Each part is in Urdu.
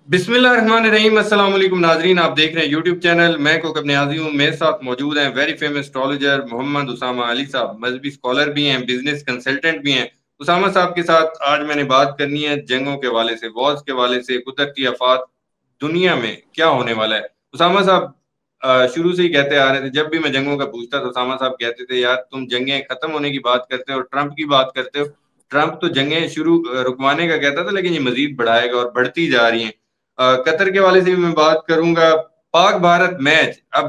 بسم اللہ الرحمن الرحیم۔ السلام علیکم ناظرین، آپ دیکھ رہے ہیں یوٹیوب چینل میں کوکب نیازی ہوں۔ میرے ساتھ موجود ہیں ویری فیمس اسٹرالوجر محمد اسامہ علی صاحب، مذہبی اسکالر بھی ہیں، بزنس کنسلٹنٹ بھی ہیں۔ اسامہ صاحب کے ساتھ آج میں نے بات کرنی ہے جنگوں کے حوالے سے، وارز کے حوالے سے، قدرتی آفات، دنیا میں کیا ہونے والا ہے۔ اسامہ صاحب شروع سے ہی کہتے آ رہے تھے، جب بھی میں جنگوں کا پوچھتا تو اسامہ صاحب کہتے تھے یار تم جنگیں ختم ہونے کی بات کرتے ہو اور ٹرمپ کی بات کرتے ہو۔ ٹرمپ تو جنگیں رکوانے کا کہتا تھا، لیکن یہ مزید بڑھائے گا اور بڑھتی جا رہی ہیں۔ قطر کے والے سے بھی میں بات کروں گا۔ پاک بھارت میچ، اب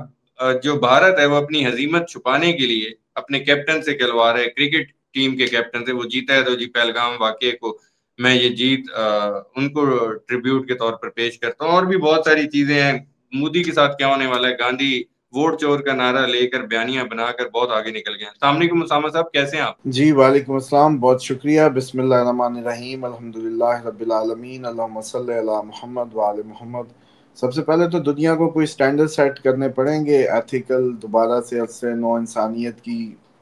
جو بھارت ہے وہ اپنی ہزیمت چھپانے کے لیے اپنے کیپٹن سے کھلوا رہے، کرکٹ ٹیم کے کیپٹن سے۔ وہ جیتا ہے تو جی پہلگام واقعے کو میں یہ جیت ان کو ٹریبیوٹ کے طور پر پیش کرتا ہوں۔ اور بھی بہت ساری چیزیں ہیں، مودی کے ساتھ کیا ہونے والا ہے۔ گاندھی ووٹ چور کا نعرہ لے کر بیانیاں بنا کر بہت آگے نکل گئے ہیں۔ السلام علیکم اسامہ صاحب، کیسے ہیں آپ؟ جی وعلیکم السلام، بہت شکریہ۔ بسم اللہ الرحمن الرحیم، الحمدللہ رب العالمین، اللہم صلی علی محمد وآل محمد۔ سب سے پہلے تو دنیا کو کوئی سٹینڈرڈ سیٹ کرنے پڑیں گے ایتھیکل، دوبارہ سے عصر نو انسانیت کی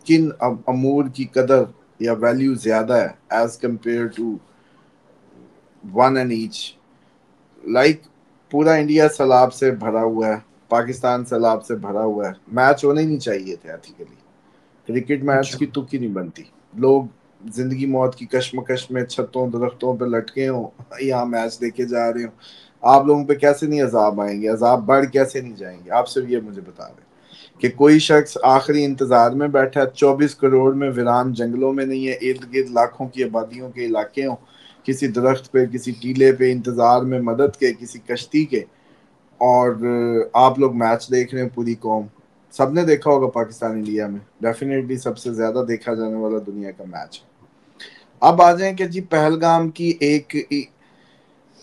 کن امور کی قدر یا ویلیو زیادہ ہے as compare to one and H. Like پورا انڈیا سیلاب سے بھرا ہوا ہے، پاکستان سیلاب سے بھرا ہوا ہے، میچ ہونے ہی نہیں چاہیے تھے ایتھیکلی۔ کرکٹ میچ اچھا کی تک ہی نہیں بنتی، لوگ زندگی موت کی کشمکش میں چھتوں درختوں پہ لٹکے ہوں، یہاں میچ دیکھے جا رہے ہوں۔ آپ لوگوں پہ کیسے نہیں عذاب آئیں گے، عذاب بڑھ کیسے نہیں جائیں گے؟ آپ صرف یہ مجھے بتا دیں کہ کوئی شخص آخری انتظار میں بیٹھا ہے، 24 کروڑ میں ویران جنگلوں میں نہیں ہے، ارد گرد لاکھوں کی آبادیوں کے علاقے ہوں، کسی درخت پہ، کسی ٹیلے پہ انتظار میں مدد کے، کسی کشتی کے، اور آپ لوگ میچ دیکھ رہے ہیں پوری قوم۔ سب نے دیکھا ہوگا پاکستان انڈیا میں، ڈیفینیٹلی سب سے زیادہ دیکھا جانے والا دنیا کا میچ ہے۔ اب آ جائیں کہ جی پہلگام کی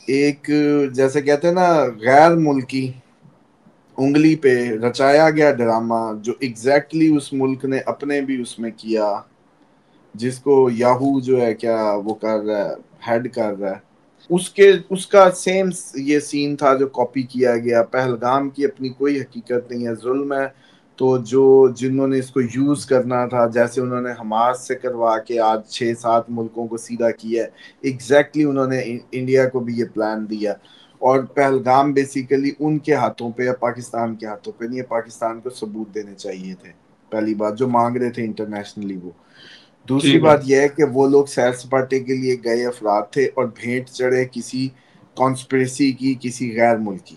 ایک جیسے کہتے ہیں نا غیر ملکی انگلی پہ رچایا گیا ڈرامہ، جو ایگزیکٹلی اس ملک نے اپنے بھی اس میں کیا، جس کو یاہو جو ہے کیا وہ کر رہا ہے، ہیڈ کر رہا ہے، اس کا سیم یہ سین تھا جو کاپی کیا گیا۔ پہلگام کی اپنی کوئی حقیقت نہیں ہے، ظلم ہے۔ تو جنہوں نے اس کو یوز کرنا تھا، جیسے انہوں نے حماس سے کروا کے آج 6-7 ملکوں کو سیدھا کیا ہے، ایگزیکٹلی انہوں نے انڈیا کو بھی یہ پلان دیا۔ اور پہلگام بیسیکلی ان کے ہاتھوں پہ یا پاکستان کے ہاتھوں پہ نہیں ہے، پاکستان کو ثبوت دینے چاہیے تھے، پہلی بات جو مانگ رہے تھے انٹرنیشنلی وہ۔ دوسری ٹھیک ہے۔ بات یہ ہے کہ وہ لوگ سیر سپاٹے کے لیے گئے افراد تھے اور بھیٹ چڑھے کسی کانسپریسی کی، کسی غیر ملکی۔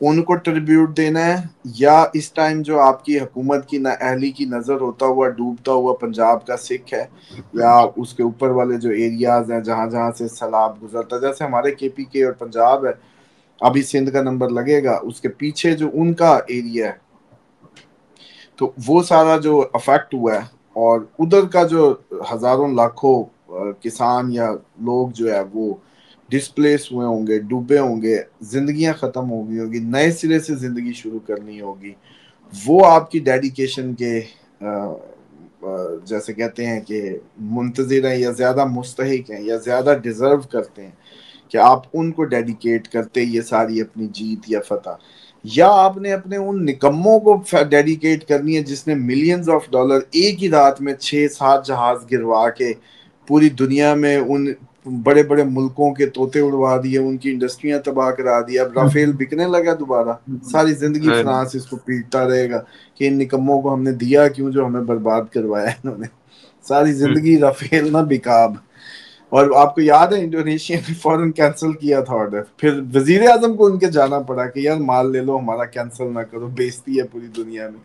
ان کو ٹریبیوٹ دینا ہے، یا اس ٹائم جو آپ کی حکومت کی نااہلی کی نظر ہوتا ہوا ڈوبتا ہوا پنجاب کا سکھ ہے، یا اس کے اوپر والے جو ایریاز ہیں جہاں جہاں سے سیلاب گزرتا ہے، جیسے ہمارے KPK اور پنجاب ہے، ابھی سندھ کا نمبر لگے گا، اس کے پیچھے جو ان کا ایریا ہے، تو وہ سارا جو افیکٹ ہوا ہے، اور ادھر کا جو ہزاروں لاکھوں کسان یا لوگ جو ہے وہ ڈسپلیس ہوئے ہوں گے، ڈوبے ہوں گے، زندگیاں ختم ہو گئی ہوگی، نئے سرے سے زندگی شروع کرنی ہوگی۔ وہ آپ کی ڈیڈیکیشن کے جیسے کہتے ہیں کہ منتظر ہیں، یا زیادہ مستحق ہیں، یا زیادہ ڈیزرو کرتے ہیں کہ آپ ان کو ڈیڈیکیٹ کرتے یہ ساری اپنی جیت یا فتح، یا آپ نے اپنے ان نکموں کو ڈیڈیکیٹ کرنی ہے جس نے ملینز آف ڈالر ایک ہی رات میں 6-7 جہاز گروا کے پوری دنیا میں ان بڑے بڑے ملکوں کے طوطے اڑوا دیے، ان کی انڈسٹریاں تباہ کرا دی۔ اب رافیل بکنے لگا دوبارہ، ساری زندگی فرانس اس کو پیٹتا رہے گا کہ ان نکموں کو ہم نے دیا کیوں جو ہمیں برباد کروایا انہوں نے، ساری زندگی رافیل نہ بکاب۔ اور آپ کو یاد ہے انڈونیشیا نے فوراً کینسل کیا تھا آرڈر، پھر وزیر اعظم کو ان کے جانا پڑا کہ یار مال لے لو، ہمارا کینسل نہ کرو، بےزتی ہے پوری دنیا میں۔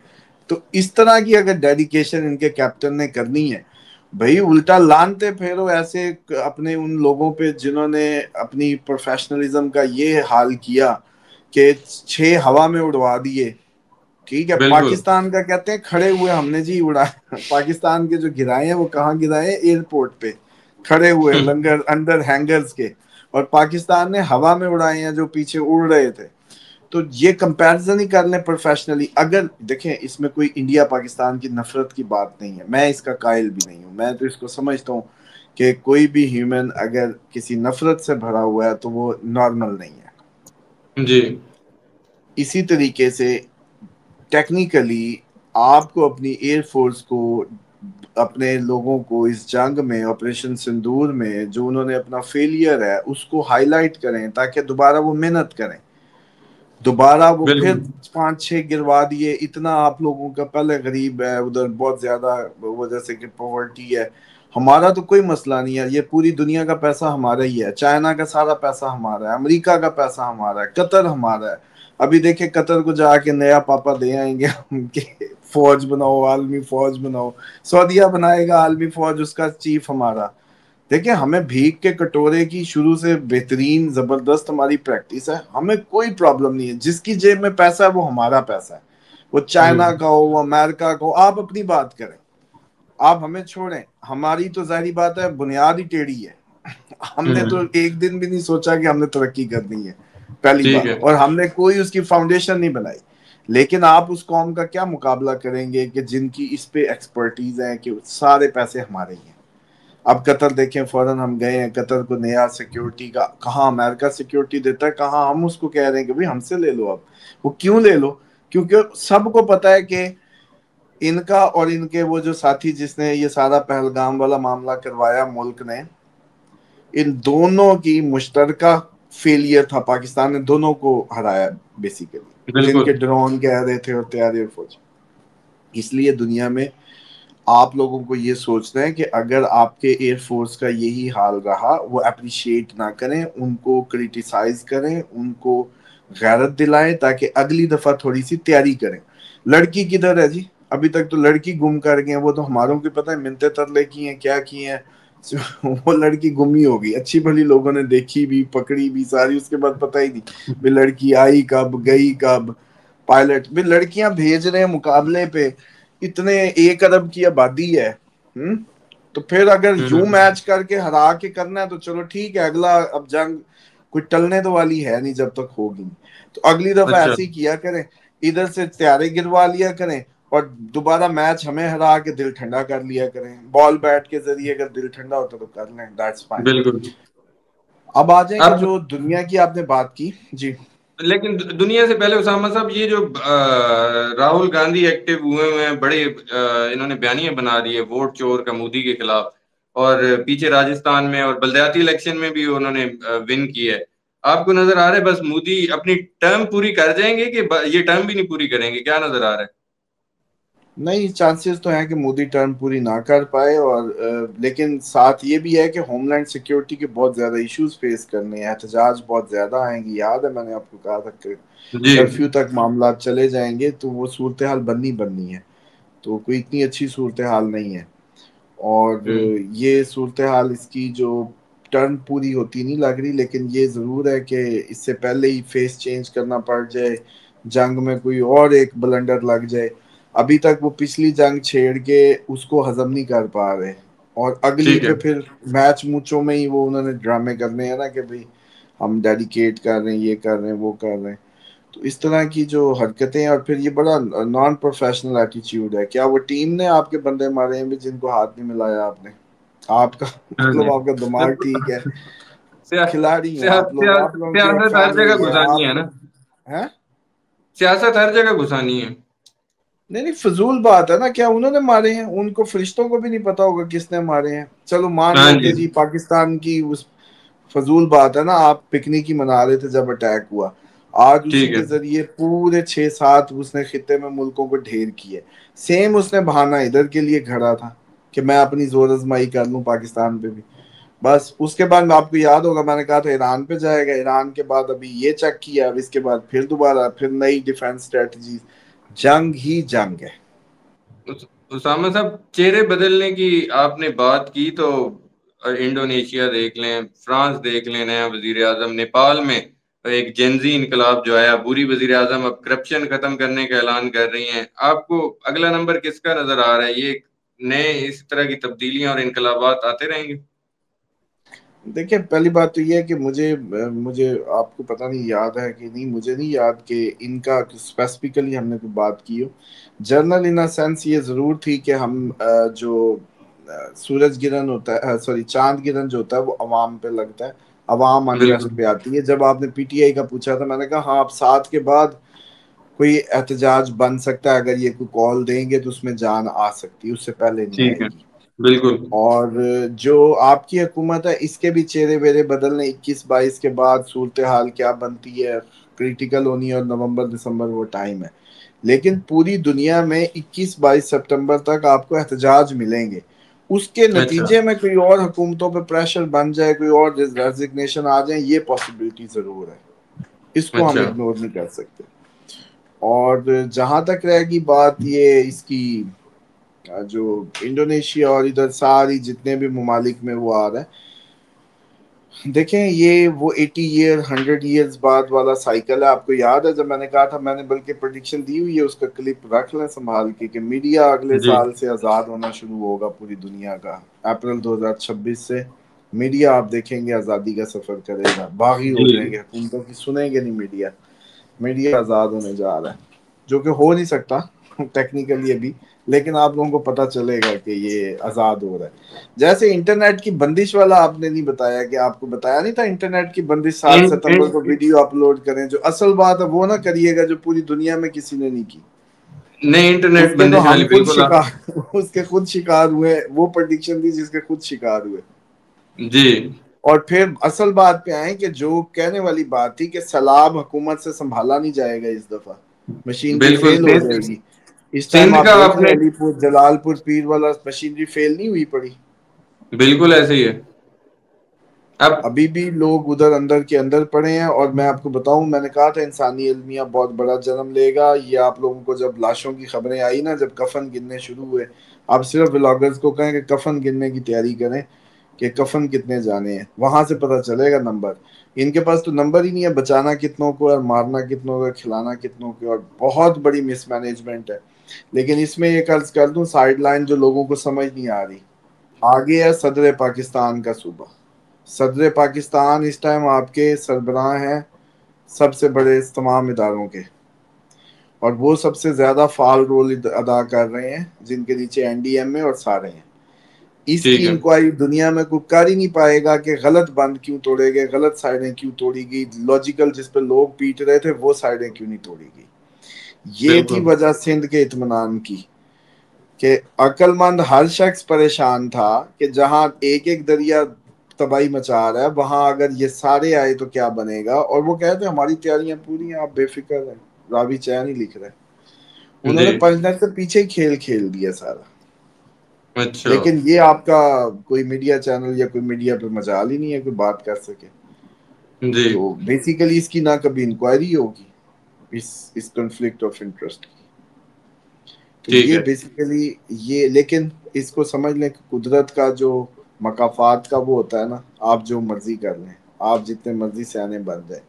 تو اس طرح کی اگر ڈیڈیکیشن ان کے کیپٹن نے کرنی ہے، بھائی الٹا لانتے پھیرو ایسے اپنے ان لوگوں پہ جنہوں نے اپنی پروفیشنلزم کا یہ حال کیا کہ 6 ہوا میں اڑوا دیے۔ ٹھیک ہے، بالکل۔ پاکستان کا کہتے ہیں کھڑے ہوئے ہم نے جی اڑایا، پاکستان کے جو گرائے ہیں وہ کہاں گرائے؟ ایئرپورٹ پہ کھڑے ہوئے لنگر اندر ہینگرز کے، اور پاکستان نے ہوا میں اڑائے ہیں جو پیچھے اڑ رہے تھے۔ تو یہ کمپیرزن ہی کر لیں پروفیشنلی۔ اگر دیکھیں اس میں کوئی انڈیا پاکستان کی نفرت کی بات نہیں ہے، میں اس کا قائل بھی نہیں ہوں، میں تو اس کو سمجھتا ہوں کہ کوئی بھی ہیومن اگر کسی نفرت سے بھرا ہوا ہے تو وہ نارمل نہیں ہے۔ جی اسی طریقے سے ٹیکنیکلی آپ کو اپنی ایئر فورس کو اپنے لوگوں کو اس جنگ میں، آپریشن سندور میں جو انہوں نے اپنا فیلئر ہے اس کو ہائی لائٹ کریں تاکہ دوبارہ وہ محنت کریں، دوبارہ وہ پھر بالکل 5-6 گروا دیے. اتنا آپ لوگوں کا پہلے غریب ہے ادھر، بہت زیادہ وہ جیسے کہ پاورٹی ہے. ہمارا تو کوئی مسئلہ نہیں ہے، یہ پوری دنیا کا پیسہ ہمارا ہی ہے، چائنا کا سارا پیسہ ہمارا ہے، امریکہ کا پیسہ ہمارا ہے، قطر ہمارا ہے. ابھی دیکھیں قطر کو جا کے نیا پاپا دے آئیں گے ہم کہ فوج بناؤ، عالمی فوج بناؤ. سعودیہ بنائے گا عالمی فوج، اس کا چیف ہمارا. دیکھیں ہمیں بھیک کے کٹورے کی شروع سے بہترین زبردست ہماری پریکٹس ہے، ہمیں کوئی پرابلم نہیں ہے. جس کی جیب میں پیسہ ہے وہ ہمارا پیسہ ہے، وہ چائنا کا ہو، وہ امریکہ کا ہو. آپ اپنی بات کریں، آپ ہمیں چھوڑیں. ہماری تو ظاہری بات ہے بنیاد ہی ٹیڑھی ہے. ہم نے تو ایک دن بھی نہیں سوچا کہ ہم نے ترقی کرنی ہے، پہلی ٹھیک بات. ہے اور ہم نے کوئی اس کی فاؤنڈیشن نہیں بنائی. لیکن آپ اس قوم کا کیا مقابلہ کریں گے کہ جن کی اس پہ ایکسپرٹیز ہے کہ سارے پیسے ہمارے ہی ہیں. اب قطر دیکھیں، فوراً ہم گئے ہیں قطر کو نیا سیکیورٹی کا، کہاں امریکہ سیکیورٹی دیتا ہے، کہاں ہم اس کو کہہ رہے ہیں کہ بھئی ہم سے لے لو. اب وہ کیوں لے لو؟ کیونکہ سب کو پتا ہے کہ ان کا اور ان کے وہ جو ساتھی جس نے یہ سارا پہلگام والا معاملہ کروایا ملک نے، ان دونوں کی مشترکہ فیلئر تھا. پاکستان نے دونوں کو ہرایا بیسیکلی، جن کے بالکل ڈرون کہہ رہے تھے اور تیاری اور فوج. اس لیے دنیا میں آپ لوگوں کو یہ سوچنا ہے کہ اگر آپ کے ایئر فورس کا یہی حال رہا، وہ اپریشیٹ نہ کریں، ان کو کریٹیسائز کریں، ان کو غیرت دلائیں تاکہ اگلی دفعہ تھوڑی سی تیاری کریں. لڑکی کدھر ہے جی؟ ابھی تک تو لڑکی گم کر گئے ہیں. وہ تو ہماروں کی پتہ ہے منتے ترلے کی ہیں، کیا کی ہیں. وہ لڑکی گمی ہوگی، اچھی بھلی لوگوں نے دیکھی بھی، پکڑی بھی ساری، اس کے بعد پتہ ہی نہیں بھی لڑکی آئی کب گئی کب. پائلٹ بھی لڑکیاں بھیج رہے ہیں مقابلے پہ، اتنے 1 ارب کی آبادی ہے. تو پھر اگر یوں میچ کر کے ہرا کے کرنا ہے تو چلو ٹھیک ہے. اگلا اب جنگ کوئی ٹلنے تو والی ہے نہیں جب تک ہوگی. تو اگلی دفعہ اچھا ایسے ہی کیا کریں، ادھر سے تیارے گروا لیا کریں اور دوبارہ میچ ہمیں ہرا کے دل ٹھنڈا کر لیا کریں. بال بیٹ کے ذریعے اگر دل ٹھنڈا ہوتا تو کر لیں، دیٹس فائن. بالکل. اب آ جائیں کہ اب جو دنیا کی آپ نے بات کی جی. لیکن دنیا سے پہلے اسامہ صاحب، یہ جو راہل گاندھی ایکٹیو ہوئے ہیں، بڑے انہوں نے بیانیاں بنا دی ہے ووٹ چور کا مودی کے خلاف، اور پیچھے راجستھان میں اور بلدیاتی الیکشن میں بھی انہوں نے ون کی ہے. آپ کو نظر آ رہا ہے بس مودی اپنی ٹرم پوری کر جائیں گے کہ یہ ٹرم بھی نہیں پوری کریں گے؟ کیا نظر آ رہا ہے؟ نہیں، چانسز تو ہیں کہ مودی ٹرم پوری نہ کر پائے. اور لیکن ساتھ یہ بھی ہے کہ ہوم لینڈ سیکیورٹی کے بہت زیادہ ایشوز فیس کرنے ہیں، احتجاج بہت زیادہ آئیں گی. یاد ہے میں نے آپ کو کہا تھا کہ جی کرفیو تک معاملات چلے جائیں گے تو وہ صورتحال بننی ہے. تو کوئی اتنی اچھی صورتحال نہیں ہے. اور یہ صورتحال اس کی جو ٹرن پوری ہوتی نہیں لگ رہی. لیکن یہ ضرور ہے کہ اس سے پہلے ہی فیس چینج کرنا پڑ جائے، جنگ میں کوئی اور ایک بلنڈر لگ جائے. ابھی تک وہ پچھلی جنگ چھیڑ کے اس کو ہضم نہیں کر پا رہے، اور اگلی ٹھیک ہے. پہ پھر میچ موچوں میں ہی وہ انہوں نے ڈرامے کرنے ہیں نا کہ بھئی ہم ڈیڈیکیٹ کر رہے ہیں، یہ کر رہے ہیں، وہ کر رہے ہیں. تو اس طرح کی جو حرکتیں، اور پھر یہ بڑا نان پروفیشنل ایٹیچیوڈ ہے. کیا وہ ٹیم نے آپ کے بندے مارے ہیں بھی جن کو ہاتھ نہیں ملایا آپ نے؟ آپ کا ہاں جی. مطلب آپ کا دماغ ٹھیک ہے، کھلاڑی ہیں آپ لوگ، آپ لوگوں کی ایک سیاست ہر جگہ فیملی ہے گھسانی ہے آپ. نا، ہیں؟ سیاست ہر جگہ گھسانی ہے. نہیں فضول بات ہے نا. کیا انہوں نے مارے ہیں؟ ان کو فرشتوں کو بھی نہیں پتا ہوگا کس نے مارے ہیں. چلو مان لو کہ جی پاکستان کی اس فضول بات ہے نا، آپ پکنک ہی منا رہے تھے جب اٹیک ہوا. آج اسی ٹھیک ہے. کے ذریعے پورے 6-7 اس نے خطے میں ملکوں کو ڈھیر کیے. سیم اس نے بہانہ ادھر کے لیے گھڑا تھا کہ میں اپنی زور آزمائی کر لوں پاکستان پہ بھی. بس اس کے بعد آپ کو یاد ہوگا میں نے کہا تھا ایران پہ جائے گا، ایران کے بعد ابھی یہ چیک کیا، اب اس کے بعد پھر دوبارہ پھر نئی ڈیفینس اسٹریٹجیز. جنگ ہی جنگ ہے. اسامہ صاحب، چہرے بدلنے کی آپ نے بات کی تو انڈونیشیا دیکھ لیں، فرانس دیکھ لیں، نیا وزیر اعظم. نیپال میں ایک جنزی انقلاب جو آیا، بری وزیر اعظم اب کرپشن ختم کرنے کا اعلان کر رہی ہیں. آپ کو اگلا نمبر کس کا نظر آ رہا ہے؟ یہ نئے اس طرح کی تبدیلیاں اور انقلابات آتے رہیں گے؟ دیکھیں پہلی بات تو یہ ہے کہ مجھے آپ کو پتہ نہیں یاد ہے کہ نہیں، مجھے نہیں یاد کہ ان کا اسپیسیفکلی ہم نے کوئی بات کی ہو. جرنل ان سینس یہ ضرور تھی کہ ہم جو سورج گرہن ہوتا ہے، سوری چاند گرہن جو ہوتا ہے وہ عوام پہ لگتا ہے، عوام بالکل. انریسٹ پہ آتی ہے. جب آپ نے پی ٹی آئی کا پوچھا تھا میں نے کہا ہاں اب 7 کے بعد کوئی احتجاج بن سکتا ہے، اگر یہ کوئی کال دیں گے تو اس میں جان آ سکتی ہے، اس سے پہلے نہیں ٹھیک آئے ہے، گی۔ بالکل اور جو آپ کی حکومت ہے اس کے بھی چہرے ویرے بدلنے، 21-22 کے بعد صورتحال کیا بنتی ہے، کریٹیکل ہونی ہے، اور نومبر دسمبر وہ ٹائم ہے۔ لیکن پوری دنیا میں 21-22 سپٹمبر تک آپ کو احتجاج ملیں گے، اس کے اچھا نتیجے میں کوئی اور حکومتوں پہ پریشر بن جائے، کوئی اور ریزگنیشن آ جائیں، یہ پاسبلٹی ضرور ہے، اس کو ہم اچھا اگنور نہیں کر سکتے۔ اور جہاں تک رہے گی بات یہ اس کی، جو انڈونیشیا اور ادھر ساری جتنے بھی ممالک میں وہ آ رہا ہے، دیکھیں یہ وہ 80 ایئر 100 ایئرز بعد والا سائیکل ہے۔ آپ کو یاد ہے جب میں نے کہا تھا، میں نے بلکہ پریڈکشن دی ہوئی ہے، اس کا کلپ رکھ لیں سنبھال کے، کہ میڈیا اگلے جی سال سے آزاد ہونا شروع ہوگا پوری دنیا کا، اپریل 2026 سے میڈیا آپ دیکھیں گے آزادی کا سفر کرے گا، باغی ہو جی جائیں گے، حکومتوں کی سنیں گے نہیں میڈیا، میڈیا آزاد ہونے جا رہا ہے، جو کہ ہو نہیں سکتا ٹیکنیکلی ابھی، لیکن آپ لوگوں کو پتا چلے گا کہ یہ آزاد ہو رہا ہے۔ جیسے انٹرنیٹ کی بندش والا آپ نے نہیں بتایا، کہ آپ کو بتایا نہیں تھا انٹرنیٹ کی بندش 7 ستمبر کو ویڈیو اپلوڈ کریں، جو اصل بات ہے وہ نہ کریے گا جو پوری دنیا میں کسی نے نہیں کی، نہیں اس انٹرنیٹ کے تو بندش ہم والی خود بالکل شکار اس کے خود شکار ہوئے، وہ پریڈکشن تھی جس کے خود شکار ہوئے۔ جی اور پھر اصل بات پہ آئیں کہ جو کہنے والی بات تھی کہ سیلاب حکومت سے سنبھالا نہیں جائے گا اس دفعہ، مشینری بالکل فیل ہو جائے گی۔ اس ٹائم سندھ آپ کا دیکھ آپ لیں نے علی پور جلال پور پیر والا مشینری فیل نہیں ہوئی پڑی، بالکل ایسے ہی ہے اب ابھی بھی لوگ ادھر اندر کے اندر پڑے ہیں۔ اور میں آپ کو بتاؤں، میں نے کہا تھا انسانی المیہ بہت بڑا جنم لے گا، یہ آپ لوگوں کو جب لاشوں کی خبریں آئی نا، جب کفن گننے شروع ہوئے، آپ صرف بلاگرز کو کہیں کہ کفن گننے کی تیاری کریں کہ کفن کتنے جانے ہیں، وہاں سے پتہ چلے گا نمبر۔ ان کے پاس تو نمبر ہی نہیں ہے، بچانا کتنوں کو اور مارنا کتنوں کو، کھلانا کتنوں کو، اور بہت بڑی مس مینجمنٹ ہے۔ لیکن اس میں ایک عرض کر دوں، سائیڈ لائن جو لوگوں کو سمجھ نہیں آ رہی، آگے ہے صدر پاکستان کا صوبہ۔ صدر پاکستان اس ٹائم آپ کے سربراہ ہیں سب سے بڑے تمام اداروں کے، اور وہ سب سے زیادہ فعال رول ادا کر رہے ہیں، جن کے نیچے این ڈی ایم اے اور سارے ہیں۔ اس کی ٹھیک ہے انکوائری دنیا میں کوئی کر ہی نہیں پائے گا کہ غلط بند کیوں توڑے گئے، غلط سائڈیں کیوں توڑی گئی، لاجیکل جس پہ لوگ پیٹ رہے تھے وہ سائڈیں کیوں نہیں توڑی گئی۔ یہ تھی بالکل وجہ سندھ کے اطمینان کی، کہ عقل مند ہر شخص پریشان تھا کہ جہاں ایک ایک دریا تباہی مچا رہا ہے، وہاں اگر یہ سارے آئے تو کیا بنے گا۔ اور وہ کہتے ہیں ہماری تیاریاں پوری ہیں، آپ بے فکر ہیں، راوی چین ہی لکھ رہے ہیں۔ انہوں جی نے پنجنر سے پیچھے ہی کھیل کھیل دیا سارا۔ اچھا لیکن یہ آپ کا کوئی میڈیا چینل یا کوئی میڈیا پہ مجال ہی نہیں ہے کوئی بات کر سکے۔ جی تو بیسیکلی اس کی نہ کبھی انکوائری ہوگی اس کنفلکٹ آف انٹرسٹ کی، تو ٹھیک یہ ہے بیسیکلی یہ، لیکن اس کو سمجھ لیں کہ قدرت کا جو مقافات کا وہ ہوتا ہے نا، آپ جو مرضی کر لیں، آپ جتنے مرضی سیانے بن جائیں،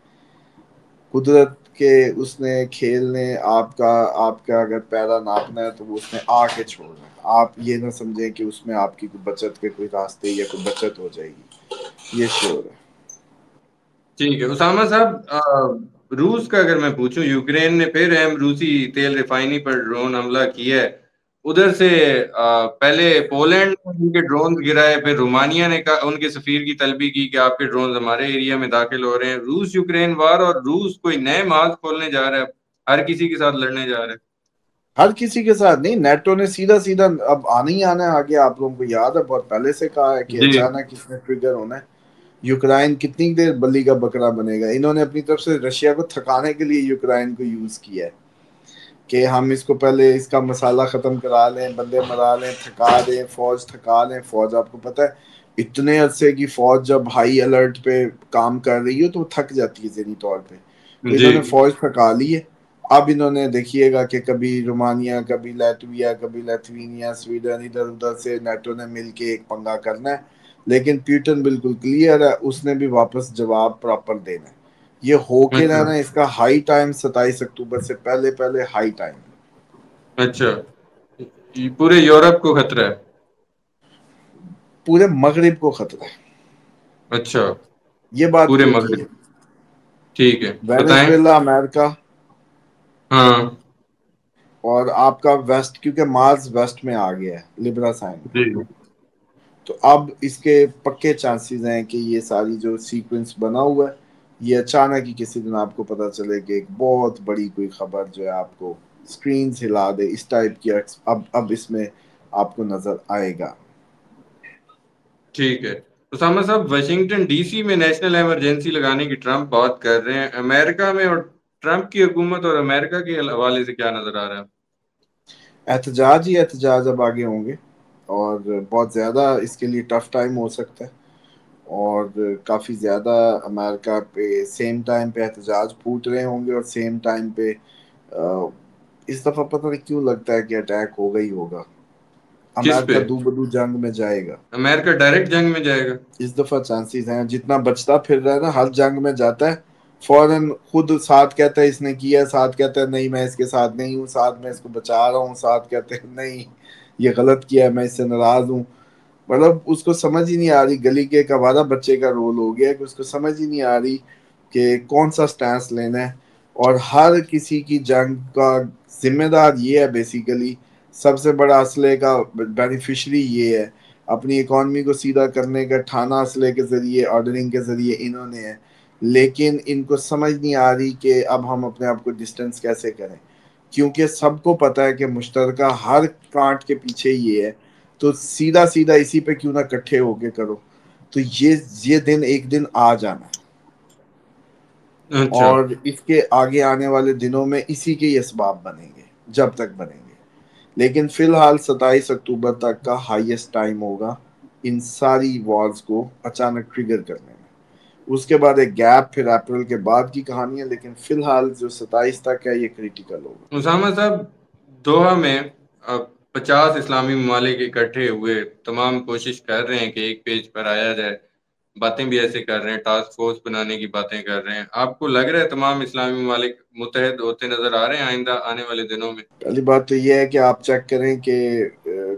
قدرت کے اس نے کھیل نے آپ کا اگر پیرا ناپنا ہے تو وہ اس نے آ کے چھوڑنا ہے۔ آپ یہ نہ سمجھیں کہ اس میں آپ کی کوئی بچت کے کوئی راستے یا کوئی بچت ہو جائے گی، یہ شور ہے۔ ٹھیک ہے اسامہ صاحب، روس کا اگر میں پوچھوں، یوکرین نے پھر اہم روسی تیل ریفائنری پر ڈرون حملہ کیا ہے، ادھر سے پہلے پولینڈ نے ان کے ڈرون گرائے، پھر رومانیہ نے ان کے سفیر کی طلبی کی کہ آپ کے ڈرون ہمارے ایریا میں داخل ہو رہے ہیں۔ روس یوکرین وار، اور روس کوئی نئے محاذ کھولنے جا رہا ہے، ہر کسی کے ساتھ لڑنے جا رہا ہر کسی کے ساتھ نہیں، نیٹو نے سیدھا سیدھا اب آنا ہی آنا ہے آگے، آپ لوگوں کو یاد ہے بہت پہلے سے کہا ہے ہے۔ کہ جی اچانک اس میں ٹریگر ہونا ہے۔ یوکرائن کتنی دیر بلی کا بکرا بنے گا، انہوں نے اپنی طرف سے رشیا کو تھکانے کے لیے یوکرائن کو یوز کیا ہے کہ ہم اس کو پہلے اس کا مسالہ ختم کرا لیں، بندے مرا لیں، تھکا دیں، فوج تھکا لیں۔ فوج آپ کو پتہ ہے اتنے عرصے کی فوج جب ہائی الرٹ پہ کام کر رہی ہو تو وہ تھک جاتی ہے ذہنی طور پہ، تو جی انہوں نے فوج تھکا لی ہے۔ اب انہوں نے دیکھیے گا کہ کبھی رومانیہ، کبھی لیٹویا، کبھی لیتھوینیا، سویڈن، ادھر ادھر سے نیٹو نے مل کے ایک پنگا کرنا ہے۔ لیکن پیوٹن بالکل کلیئر ہے، اس نے بھی واپس جواب پراپر دینا ہے۔ یہ ہو کے اچھا رہنا، اس کا ہائی ٹائم 27 اکتوبر سے پہلے پہلے ہائی ٹائم۔ اچھا، پورے یورپ کو خطرہ ہے؟ پورے مغرب کو خطرہ ہے، اچھا یہ بات پورے جھوٹی ہے۔ مغرب، ٹھیک ہے بتائیں۔ وینزویلا امریکہ ہاں اور آپ کا ویسٹ، کیونکہ مارس ویسٹ میں آ گیا ہے لبرا سائن میں، جی تو اب اس کے پکے چانسز ہیں کہ یہ ساری جو سیکوینس بنا ہوا ہے یہ اچانک ہی کسی دن آپ کو پتا چلے کہ ایک بہت بڑی کوئی خبر جو ہے آپ کو اسکرین ہلا دے، اس ٹائپ کی اب اس میں آپ کو نظر آئے گا۔ ٹھیک ہے اسامہ صاحب، واشنگٹن ڈی سی میں نیشنل ایمرجنسی لگانے کی ٹرمپ بات کر رہے ہیں، امریکہ میں اور ٹرمپ کی حکومت اور امریکہ کے حوالے سے کیا نظر آ رہا ہے؟ احتجاج ہی احتجاج اب آگے ہوں گے، اور بہت زیادہ اس کے لیے ٹف ٹائم ہو سکتا ہے، اور کافی زیادہ امریکہ پہ سیم ٹائم پہ احتجاج پھوٹ رہے ہوں گے، اور سیم ٹائم پہ اس دفعہ پتہ نہیں کیوں لگتا ہے کہ اٹیک ہوگا ہی ہوگا۔ کس امریکہ پہ؟ دو بدو جنگ میں جائے گا، امریکہ ڈائریکٹ جنگ میں جائے گا؟ اس دفعہ چانسز ہیں، جتنا بچتا پھر رہا ہے نا، ہر جنگ میں جاتا ہے فوراً خود ساتھ کہتا ہے اس نے کیا، ساتھ کہتا ہے نہیں میں اس کے ساتھ نہیں ہوں، ساتھ میں اس کو بچا رہا ہوں، ساتھ کہتے ہیں نہیں یہ غلط کیا ہے میں اس سے ناراض ہوں۔ مطلب اس کو سمجھ ہی نہیں آ رہی، گلی کے ایک آوارہ بچے کا رول ہو گیا کہ اس کو سمجھ ہی نہیں آ رہی کہ کون سا سٹانس لینا ہے، اور ہر کسی کی جنگ کا ذمہ دار یہ ہے بیسیکلی، سب سے بڑا اسلحے کا بینیفیشری یہ ہے، اپنی اکانومی کو سیدھا کرنے کا ٹھانا اسلحے کے ذریعے، آرڈرنگ کے ذریعے انہوں نے ہے، لیکن ان کو سمجھ نہیں آ رہی کہ اب ہم اپنے آپ کو ڈسٹنس کیسے کریں، کیونکہ سب کو پتہ ہے کہ مشترکہ ہر کانٹ کے پیچھے یہ ہے، تو سیدھا سیدھا اسی پہ کیوں نہ کٹھے ہو کے کرو۔ تو یہ دن ایک دن آ جانا ہے، اچھا اور اس کے آگے آنے والے دنوں میں اسی کے اسباب بنیں گے جب تک بنیں گے، لیکن فی الحال 27 اکتوبر تک کا ہائیسٹ ٹائم ہوگا ان ساری وارز کو اچانک ٹریگر کرنے میں، اس کے بعد ایک گیپ، پھر اپریل کے بعد کی کہانی ہے، لیکن فی الحال جو 27 تک ہے یہ کریٹیکل ہوگا۔ اسامہ صاحب، دوحہ میں اب 50 اسلامی ممالک اکٹھے ہوئے، تمام کوشش کر رہے ہیں کہ ایک پیج پر آیا جائے، باتیں بھی ایسے کر رہے ہیں، ٹاسک فورس بنانے کی باتیں کر رہے ہیں، آپ کو لگ رہا ہے تمام اسلامی ممالک متحد ہوتے نظر آ رہے ہیں آئندہ آنے والے دنوں میں؟ پہلی بات تو یہ ہے کہ آپ چیک کریں کہ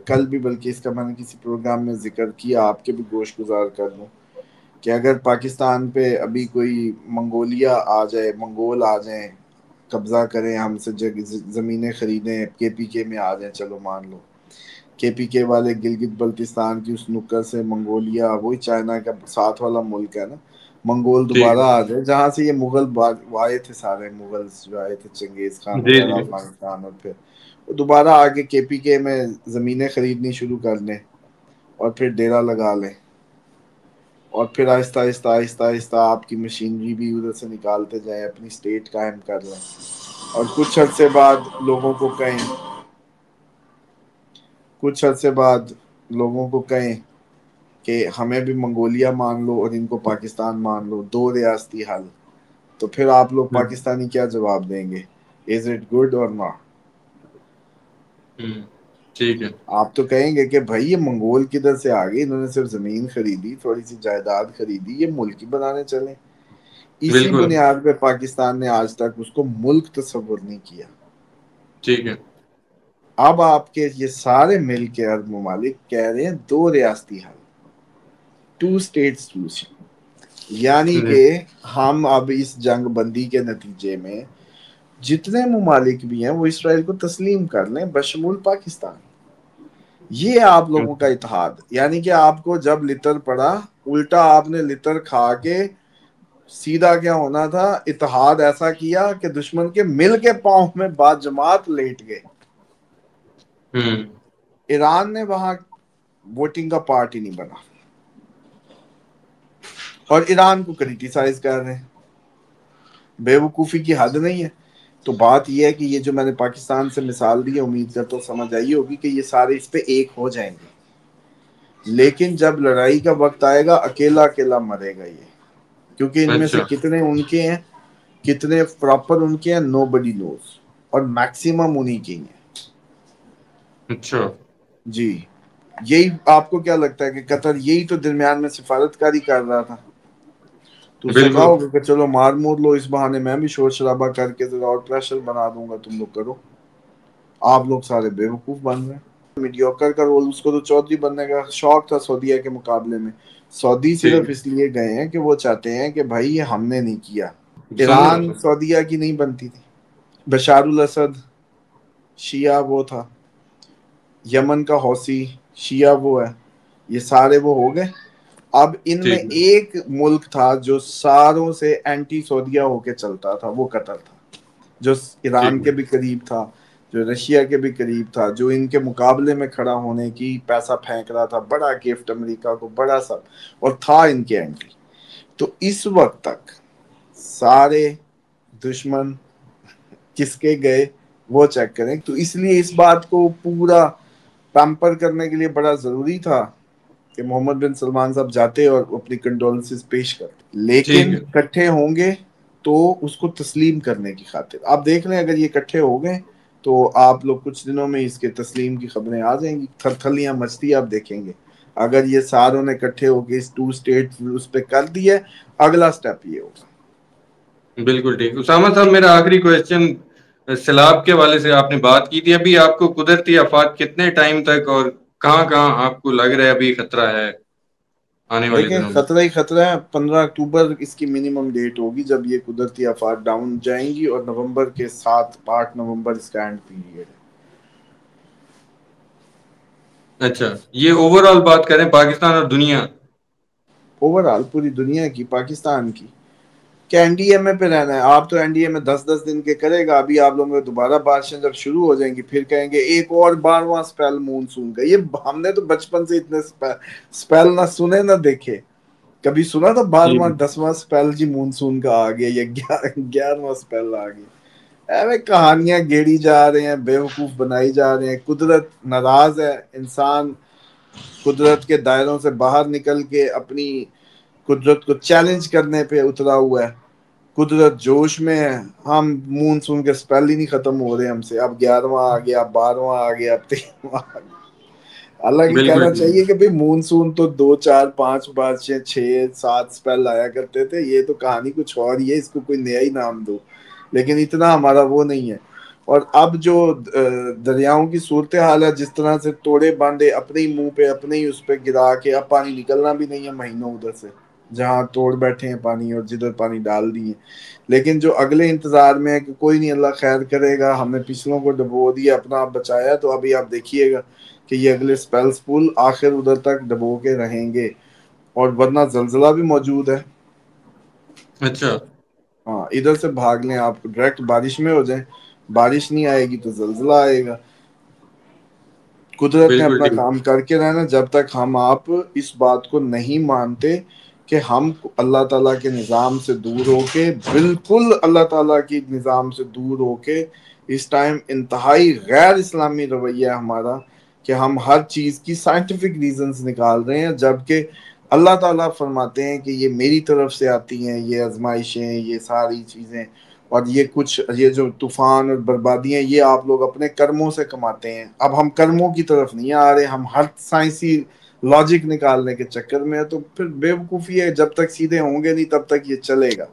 کل بھی بلکہ اس کا میں نے کسی پروگرام میں ذکر کیا، آپ کے بھی گوش گزار کر لوں کہ اگر پاکستان پہ ابھی کوئی منگولیا آ جائے، منگول آ جائیں، قبضہ کریں، ہم سے زمینیں خریدیں، کے پی کے میں آ جائیں، چلو مان لو کے پی کے والے گلگت بلتستان کی اس نکر سے منگولیا، وہی چائنا کا ساتھ والا ملک ہے نا، منگول ٹھیک دوبارہ آ جائے، جہاں سے یہ مغل آئے تھے، سارے مغلز جو آئے تھے، چنگیز خان جی وغیرہ، جی افغانستان، اور پھر وہ دوبارہ آگے کے پی کے میں زمینیں خریدنی شروع کر لیں اور پھر ڈیرا لگا لیں، اور پھر آہستہ آہستہ آہستہ آہستہ آپ کی مشینری بھی ادھر سے نکالتے جائیں، اپنی اسٹیٹ قائم کر لیں، اور کچھ عرصے بعد لوگوں کو کہیں کہ ہمیں بھی منگولیا مان لو اور ان کو پاکستان مان لو، دو ریاستی حل، تو پھر آپ لوگ پاکستانی کیا جواب دیں گے؟ از اٹ گڈ اور ناٹ؟ ٹھیک ہے آپ تو کہیں گے کہ بھائی یہ منگول کدھر سے آ گئے، انہوں نے صرف زمین خریدی، تھوڑی سی جائیداد خریدی، یہ ملک ہی بنانے چلے۔ اسی بالکل بنیاد پہ پاکستان نے آج تک اس کو ملک تصور نہیں کیا۔ ٹھیک ہے اب آپ کے یہ سارے مل کے عرب ممالک کہہ رہے ہیں دو ریاستی حل، ٹو اسٹیٹ سولوشن، یعنی جی کہ ہم اب اس جنگ بندی کے نتیجے میں جتنے ممالک بھی ہیں وہ اسرائیل کو تسلیم کر لیں، بشمول پاکستان۔ یہ آپ لوگوں کا اتحاد، یعنی کہ آپ کو جب لتر پڑا، الٹا آپ نے لتر کھا کے سیدھا کیا ہونا تھا، اتحاد ایسا کیا کہ دشمن کے مل کے پاؤں میں بعد جماعت لیٹ گئے۔ ایران نے وہاں ووٹنگ کا پارٹ ہی نہیں بنا، اور ایران کو کریٹیسائز کر رہے ہیں، بے وقوفی کی حد نہیں ہے۔ تو بات یہ ہے کہ یہ جو میں نے پاکستان سے مثال دی ہے، امید کرتا ہوں سمجھ آئی ہوگی کہ یہ سارے اس پہ ایک ہو جائیں گے، لیکن جب لڑائی کا وقت آئے گا اکیلا اکیلا مرے گا یہ، کیونکہ ان میں سے اچھا کتنے ان کے ہیں، کتنے پراپر ان کے ہیں، نو بڈی نوز، اور میکسیمم انہی کے ہیں۔ اچھا جی، یہی آپ کو کیا لگتا ہے کہ قطر یہی تو درمیان میں سفارت کاری کر رہا تھا؟ تو اس نے کہا بالکل ہوگا کہ چلو مار مور لو، اس بہانے میں بھی شور شرابہ کر کے ذرا اور پریشر بنا دوں گا، تم لوگ کرو، آپ لوگ سارے بے وقوف بن رہے ہیں۔ میڈیوکر کا رول، اس کو تو چودھری بننے کا شوق تھا سعودیہ کے مقابلے میں، سعودی ٹھیک صرف اس لیے گئے ہیں کہ وہ چاہتے ہیں کہ بھائی یہ ہم نے نہیں کیا، سن رہا ایران ہوں سعودیہ کی نہیں بنتی تھی، بشار الاسد شیعہ وہ تھا، یمن کا حوثی شیعہ وہ ہے، یہ سارے وہ ہو گئے۔ اب ان میں ایک ملک تھا جو ساروں سے اینٹی سعودیہ ہو کے چلتا تھا، وہ قطر تھا، جو ایران کے بھی قریب تھا، جو رشیا کے بھی قریب تھا، جو ان کے مقابلے میں کھڑا ہونے کی پیسہ پھینک رہا تھا، بڑا گفٹ امریکہ کو، بڑا سب، اور تھا ان کے اینٹی۔ تو اس وقت تک سارے دشمن کس کے گئے وہ چیک کریں۔ تو اس لیے اس بات کو پورا پیمپر کرنے کے لیے بڑا ضروری تھا کہ محمد بن سلمان صاحب جاتے اور اپنی کنڈولنسز پیش کرتے، لیکن کٹھے ہوں گے تو اس کو تسلیم کرنے کی خاطر۔ آپ دیکھ لیں اگر یہ کٹھے ہو گئے تو آپ لوگ کچھ دنوں میں اس کے تسلیم کی خبریں آ جائیں گی، تھرتھلیاں مچتی آپ دیکھیں گے۔ اگر یہ ساروں نے کٹھے ہو کے اس 2 اسٹیٹ اس پہ کر دیا، اگلا سٹیپ یہ ہوگا۔ بالکل ٹھیک۔ اسامہ صاحب میرا آخری کویسچن، سیلاب کے والے سے آپ نے بات کی تھی، ابھی آپ کو قدرتی آفات کتنے ٹائم تک اور کہاں کہاں آپ کو لگ رہا ہے ابھی خطرہ ہے آنے والے دیکھیں دنوں میں؟ خطرہ ہی خطرہ ہے۔ 15 اکتوبر اس کی منیمم ڈیٹ ہوگی جب یہ قدرتی آفات ڈاؤن جائیں گی، اور نومبر کے 8 نومبر اس کا اینڈ پیریڈ ہے۔ اچھا، یہ اوور آل بات کریں پاکستان اور دنیا؟ اوور آل پوری دنیا کی، پاکستان کی، کہ این ڈی ایم اے پہ رہنا ہے۔ آپ تو این ڈی ایم اے 10 دن کے کرے گا، ابھی آپ لوگوں کو دوبارہ بارشیں جب شروع ہو جائیں گی پھر کہیں گے ایک اور 12واں سپیل مونسون کا۔ یہ ہم نے تو بچپن سے اتنے سپیل نہ سنے نہ دیکھے، کبھی سنا تھا 12واں 10واں سپیل جی مونسون کا آ گیا، یا 11واں سپیل آ گیا؟ ایویں کہانیاں گیڑی جا رہے ہیں، بیوقوف بنائی جا رہے ہیں۔ قدرت ناراض ہے، انسان قدرت کے دائروں سے باہر نکل کے اپنی قدرت کو چیلنج کرنے پہ اترا ہوا ہے۔ قدرت جوش میں ہے، ہم مونسون کے سپیل ہی نہیں ختم ہو رہے ہم سے، اب 11واں آ گیا، اب 12واں آ گیا، اب 13واں آ گیا۔ حالانکہ کہنا چاہیے کہ بھئی مونسون تو 2 4 5 بارشیں 6 7 سپیل آیا کرتے تھے، یہ تو کہانی کچھ اور ہی ہے، اس کو کوئی نیا ہی نام دو، لیکن اتنا ہمارا وہ نہیں ہے۔ اور اب جو دریاؤں کی صورتحال ہے، جس طرح سے توڑے باندھے اپنے ہی منہ پہ اپنے ہی اس پہ گرا کے، اب پانی نکلنا بھی نہیں ہے مہینوں ادھر سے، جہاں توڑ بیٹھے ہیں پانی اور جدھر پانی ڈال دیے۔ لیکن جو اگلے انتظار میں ہے کہ کوئی نہیں، اللہ خیر کرے گا، ہم نے پچھلوں کو ڈبو دیا، اپنا آپ بچایا، تو ابھی آپ دیکھیے گا کہ یہ اگلے سپیلز پول آخر ادھر تک ڈبو کے رہیں گے، اور ورنہ زلزلہ بھی موجود ہے۔ اچھا، ہاں، ادھر سے بھاگ لیں آپ، ڈائریکٹ بارش میں ہو جائیں، بارش نہیں آئے گی تو زلزلہ آئے گا۔ قدرت نے بالکل اپنا ٹھیک، کام کر کے رہنا۔ جب تک ہم آپ اس بات کو نہیں مانتے کہ ہم اللہ تعالیٰ کے نظام سے دور ہو کے، بالکل اللہ تعالیٰ کی نظام سے دور ہو کے، اس ٹائم انتہائی غیر اسلامی رویہ ہے ہمارا کہ ہم ہر چیز کی سائنٹیفک ریزنز نکال رہے ہیں، جبکہ اللہ تعالیٰ فرماتے ہیں کہ یہ میری طرف سے آتی ہیں، یہ آزمائشیں، یہ ساری چیزیں، اور یہ جو طوفان اور بربادیاں، یہ آپ لوگ اپنے کرموں سے کماتے ہیں۔ اب ہم کرموں کی طرف نہیں آ رہے، ہم ہر سائنسی لاجک نکالنے کے چکر میں ہے، تو پھر بے وقوفی ہے، جب تک سیدھے ہوں گے نہیں تب تک یہ چلے گا۔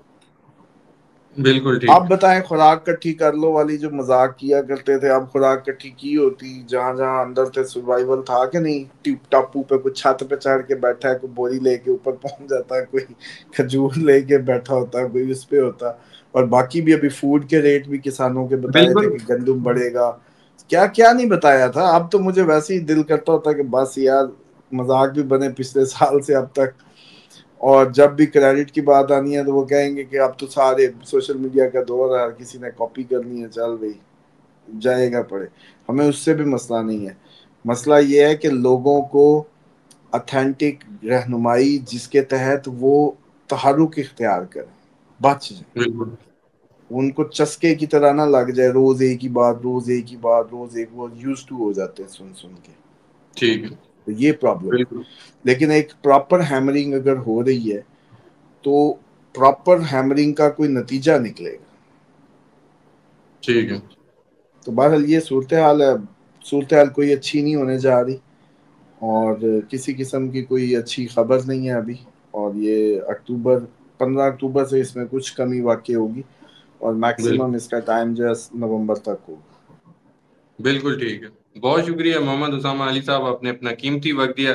بالکل آپ ٹھیک، بتائیں، خوراک کٹھی کر لو والی جو مذاق کیا کرتے تھے، اب خوراک کٹھی کی ہوتی جہاں جہاں اندر تھے، سروائیول تھا کہ نہیں؟ ٹاپو پہ کوئی چھت پہ چڑھ کے بیٹھا ہے، کوئی بوری لے کے اوپر پہنچ جاتا ہے، کوئی کھجور لے کے بیٹھا ہوتا ہے، کوئی اس پہ ہوتا۔ اور باقی بھی ابھی فوڈ کے ریٹ بھی کسانوں کے بتائے تھے بالکل کہ گندم بڑھے گا، کیا کیا نہیں بتایا تھا۔ اب تو مجھے ویسے ہی دل کرتا ہوتا کہ بس یار مذاق بھی بنے پچھلے سال سے اب تک، اور جب بھی کریڈٹ کی بات آنی ہے تو وہ کہیں گے کہ اب تو سارے سوشل میڈیا کا دور ہے، ہر کسی نے کاپی کرنی ہے، چل بھائی جائے گا پڑے۔ ہمیں اس سے بھی مسئلہ نہیں ہے، مسئلہ یہ ہے کہ لوگوں کو اتھینٹک رہنمائی جس کے تحت وہ تحرک اختیار کریں، بچ جائیں، بالکل ان کو چسکے کی طرح نہ لگ جائے، روز ایک ہی بات، روز ایک ہی بات، روز ایک، وہ یوز ٹو ہو جاتے ہیں سن سن کے، ٹھیک ہے، تو یہ پرابلم ہے۔ بالکل لیکن ایک پراپر ہیمرنگ اگر ہو رہی ہے تو پراپر ہیمرنگ کا کوئی نتیجہ نکلے گا۔ ٹھیک ہے، تو بہرحال یہ صورتحال ہے، صورتحال کوئی اچھی نہیں ہونے جا رہی، اور کسی قسم کی کوئی اچھی خبر نہیں ہے ابھی، اور یہ 15 اکتوبر سے اس میں کچھ کمی واقع ہوگی، اور میکسیمم بالکل اس کا ٹائم جو ہے نومبر تک ہوگا۔ بالکل ٹھیک ہے، بہت شکریہ محمد اسامہ علی صاحب، آپ نے اپنا قیمتی وقت دیا۔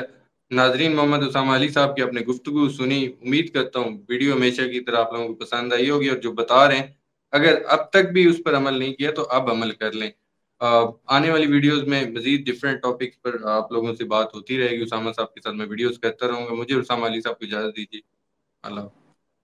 ناظرین، محمد اسامہ علی صاحب کی اپنے گفتگو سنی، امید کرتا ہوں ویڈیو ہمیشہ کی طرح آپ لوگوں کو پسند آئی ہوگی، اور جو بتا رہے ہیں اگر اب تک بھی اس پر عمل نہیں کیا تو اب عمل کر لیں۔ آنے والی ویڈیوز میں مزید ڈفرینٹ ٹاپکس پر آپ لوگوں سے بات ہوتی رہے گی. اسامہ صاحب کے ساتھ میں ویڈیوز کرتا رہوں گا. مجھے اسامہ علی صاحب کو اجازت دیجیے. اللہ